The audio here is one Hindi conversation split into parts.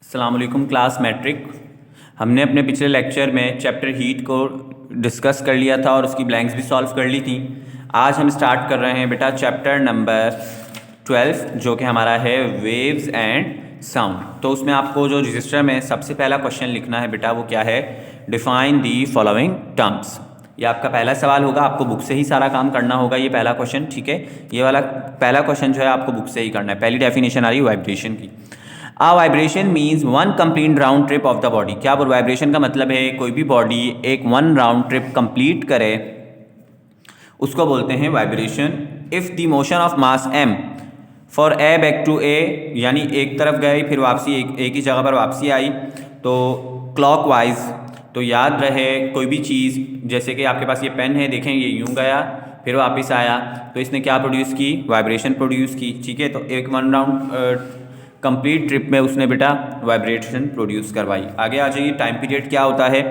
अस्सलाम वालेकुम क्लास मैट्रिक। हमने अपने पिछले लेक्चर में चैप्टर हीट को डिस्कस कर लिया था और उसकी ब्लैंक्स भी सॉल्व कर ली थी। आज हम स्टार्ट कर रहे हैं बेटा चैप्टर नंबर 12 जो कि हमारा है वेव्स एंड साउंड। तो उसमें आपको जो रजिस्टर में सबसे पहला क्वेश्चन लिखना है बेटा वो क्या है, डिफाइन दी फॉलोइंग टर्म्स। ये आपका पहला सवाल होगा, आपको बुक से ही सारा काम करना होगा। ये पहला क्वेश्चन, ठीक है। ये वाला पहला क्वेश्चन जो है आपको बुक से ही करना है। पहली डेफिनेशन आ रही है वाइब्रेशन की। A vibration means one complete round trip of the body. क्या वाइब्रेशन का मतलब है कोई भी बॉडी एक वन राउंड ट्रिप कंप्लीट करे, उसको बोलते हैं vibration. If the motion of mass m for A back to A, यानी एक तरफ गई फिर वापसी एक ही जगह पर वापसी आई तो क्लॉकवाइज। तो याद रहे कोई भी चीज़, जैसे कि आपके पास ये पेन है, देखें ये यूं गया फिर वापस आया तो इसने क्या प्रोड्यूस की, वाइब्रेशन प्रोड्यूस की, ठीक है। तो एक वन राउंड कंप्लीट ट्रिप में उसने बेटा वाइब्रेशन प्रोड्यूस करवाई। आगे आ जाइए, टाइम पीरियड क्या होता है।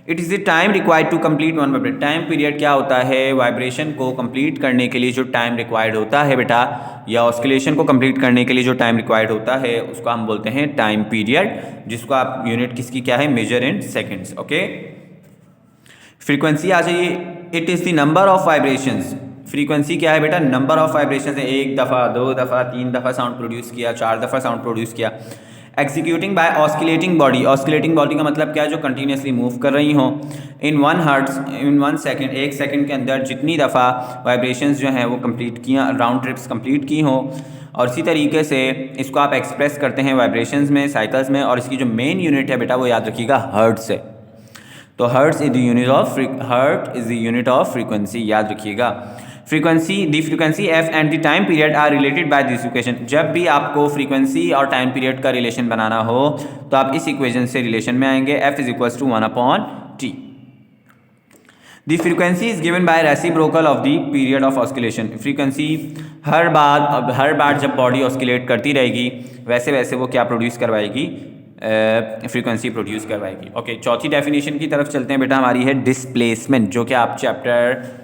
It is the time required to complete one vibration. Time period क्या होता है, वाइब्रेशन को कंप्लीट करने के लिए जो टाइम रिक्वायर्ड होता है बेटा, या ऑस्किलेशन को कंप्लीट करने के लिए जो टाइम रिक्वायर्ड होता है उसको हम बोलते हैं टाइम पीरियड, जिसको आप यूनिट किसकी क्या है, measure in seconds, okay. Frequency आ जाइए, it is the number of vibrations. Frequency क्या है बेटा, नंबर ऑफ वाइब्रेशन है, एक दफ़ा, दो दफ़ा, तीन दफ़ा साउंड प्रोड्यूस किया, चार दफ़ा साउंड प्रोड्यूस किया। Executing by oscillating body. Oscillating body का मतलब क्या है, जो कंटिन्यूसली मूव कर रही हो। इन 1 हर्ट्ज, इन 1 सेकेंड, एक सेकेंड के अंदर जितनी दफ़ा वाइब्रेशंस जो हैं वो कंप्लीट किया, राउंड ट्रिप्स कंप्लीट की हो। और इसी तरीके से इसको आप एक्सप्रेस करते हैं वाइब्रेशंस में, साइकिल्स में। और इसकी जो मेन यूनिट है बेटा वो याद रखिएगा हर्ट्ज है। तो hertz is the unit of frequency, याद रखिएगा। Frequency F and the time period are related by this equation. जब भी आपको फ्रीक्वेंसी और टाइम पीरियड का रिलेशन बनाना हो तो आप इस इक्वेशन से रिलेशन में आएंगे, F is equals to 1/t। The frequency is given by reciprocal of the period of oscillation. Frequency हर बार जब बॉडी ऑस्किलेट करती रहेगी वैसे वैसे वो क्या प्रोड्यूस करवाएगी, फ्रीक्वेंसी प्रोड्यूस करवाएगी, ओके। चौथी डेफिनेशन की तरफ चलते हैं बेटा, हमारी है डिस्प्लेसमेंट, जो कि आप चैप्टर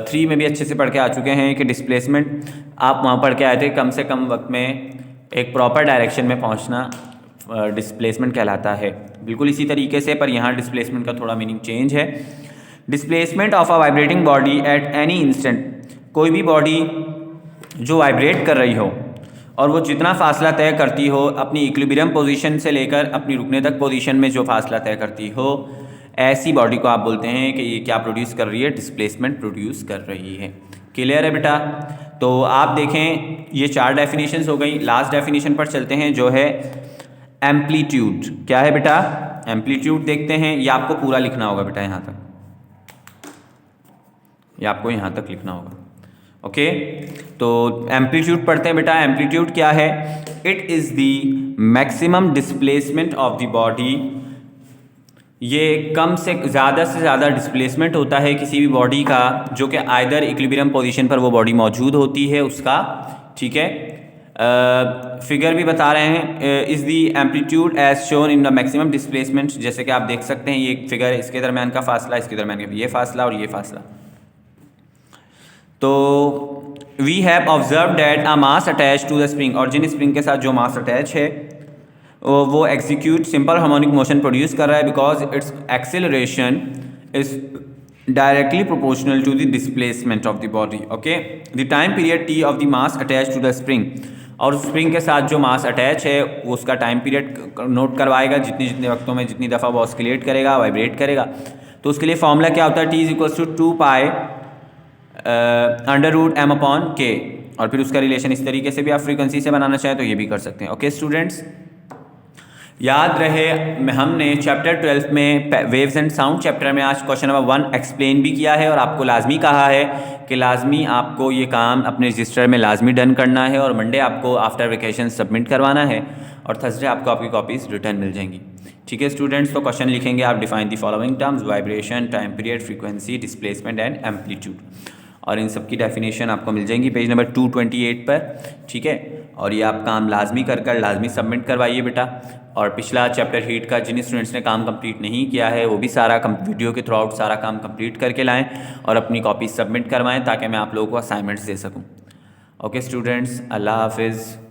3 में भी अच्छे से पढ़ के आ चुके हैं कि डिस्प्लेसमेंट आप वहाँ पढ़ के आए थे। कम से कम वक्त में एक प्रॉपर डायरेक्शन में पहुँचना डिस्प्लेसमेंट कहलाता है। बिल्कुल इसी तरीके से, पर यहाँ डिस्प्लेसमेंट का थोड़ा मीनिंग चेंज है। Displacement of a vibrating body at any instant. कोई भी बॉडी जो वाइब्रेट कर रही हो और वो जितना फासला तय करती हो अपनी इक्विलिब्रियम पोजीशन से लेकर अपनी रुकने तक पोजीशन में जो फासला तय करती हो, ऐसी बॉडी को आप बोलते हैं कि ये क्या प्रोड्यूस कर रही है, डिस्प्लेसमेंट प्रोड्यूस कर रही है। क्लियर है बेटा। तो आप देखें ये 4 डेफिनेशंस हो गई। लास्ट डेफिनेशन पर चलते हैं जो है एम्पलीट्यूड। क्या है बेटा, एम्पलीट्यूड देखते हैं। ये आपको पूरा लिखना होगा बेटा, यहाँ तक, ये आपको यहाँ तक लिखना होगा, ओके। तो एम्पलीट्यूड पढ़ते हैं बेटा। एम्पलीट्यूड क्या है, it is the maximum displacement of the body. ये कम से ज़्यादा डिस्प्लेसमेंट होता है किसी भी बॉडी का जो कि आइदर इक्विलिब्रियम पोजीशन पर वो बॉडी मौजूद होती है उसका, ठीक है। फिगर भी बता रहे हैं, is the amplitude as shown in the maximum displacement. जैसे कि आप देख सकते हैं ये फिगर, इसके दरमियान का फासला, इसके दरमियान का ये फासला और ये फासला। तो we have observe that a mass attach to the spring. और जिन स्प्रिंग के साथ जो मास अटैच है वो execute simple harmonic motion produce कर रहा है because its acceleration is directly proportional to the displacement of the body, okay. The time period T of the mass attach to the spring. और स्प्रिंग के साथ जो मास अटैच है वो उसका टाइम पीरियड नोट करवाएगा, जितने वक्तों में जितनी दफ़ा वो ऑस्किलेट करेगा, वाइब्रेट करेगा। तो उसके लिए फॉर्मूला क्या होता है, T is equals to 2π √m/k। और फिर उसका रिलेशन इस तरीके से भी आप फ्रीक्वेंसी से बनाना चाहें तो ये भी कर सकते हैं, ओके स्टूडेंट्स। याद रहे हमने चैप्टर 12 में वेव्स एंड साउंड चैप्टर में आज क्वेश्चन नंबर 1 एक्सप्लेन भी किया है और आपको लाजमी कहा है कि लाजमी आपको ये काम अपने रजिस्टर में लाजमी डन करना है और मंडे आपको आफ्टर वेकेशन सबमिट करवाना है और थर्सडे आपको आपकी कॉपीज़ रिटर्न मिल जाएंगी, ठीक है स्टूडेंट्स। तो क्वेश्चन लिखेंगे आप, define the following terms, vibration, time period, frequency, displacement and amplitude. और इन सब की डेफिनेशन आपको मिल जाएंगी पेज नंबर 228 पर, ठीक है। और ये आप काम लाजमी कर लाजमी सबमिट करवाइए बेटा। और पिछला चैप्टर हीट का जिन स्टूडेंट्स ने काम कंप्लीट नहीं किया है वो भी सारा वीडियो के थ्रू आउट सारा काम कंप्लीट करके लाएं और अपनी कॉपी सबमिट करवाएं ताकि मैं आप लोगों को असाइनमेंट्स दे सकूं, ओके स्टूडेंट्स। अल्लाह हाफिज़।